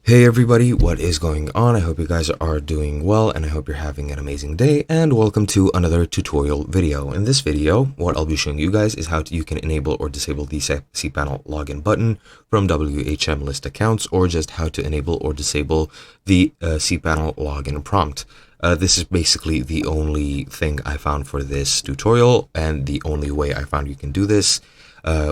Hey everybody, what is going on? I hope you guys are doing well and I hope you're having an amazing day, and welcome to another tutorial video. In this video, what I'll be showing you guys is how you can enable or disable the cPanel login button from WHM list accounts, or just how to enable or disable the cPanel login prompt. This is basically the only thing I found for this tutorial and the only way I found you can do this,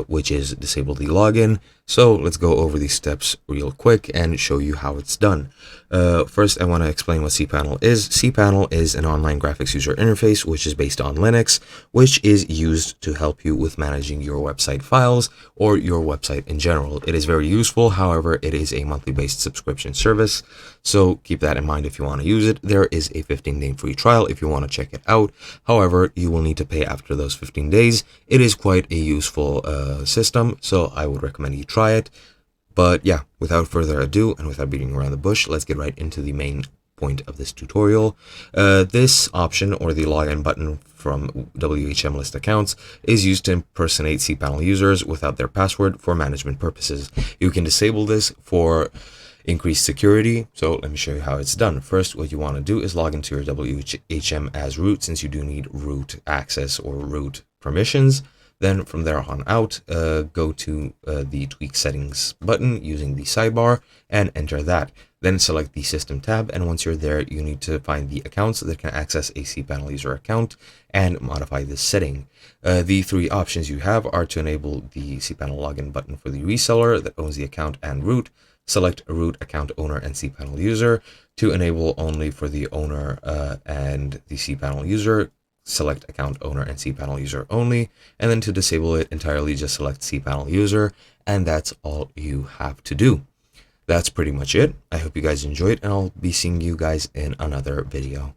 which is disable the login. So let's go over these steps real quick and show you how it's done. First, I want to explain what cPanel is. cPanel is an online graphics user interface which is based on Linux, which is used to help you with managing your website files or your website in general. It is very useful. However, it is a monthly based subscription service, so keep that in mind if you want to use it. There is a 15-day free trial if you want to check it out. However, you will need to pay after those 15 days. It is quite a useful system, so I would recommend you try it. But yeah, without further ado and without beating around the bush, let's get right into the main point of this tutorial. This option, or the login button from WHM list accounts, is used to impersonate cPanel users without their password for management purposes. You can disable this for increased security, so let me show you how it's done. First, what you want to do is log into your WHM as root, since you do need root access or root permissions. Then from there on out, go to the tweak settings button using the sidebar and enter that. Then select the system tab, and once you're there, you need to find the accounts that can access a cPanel user account and modify this setting. The three options you have are to enable the cPanel login button for the reseller that owns the account and root, select a root account owner and cPanel user. To enable only for the owner and the cPanel user, select account owner and cPanel user only, and then to disable it entirely, just select cPanel user, and that's all you have to do. That's pretty much it. I hope you guys enjoyed, and I'll be seeing you guys in another video.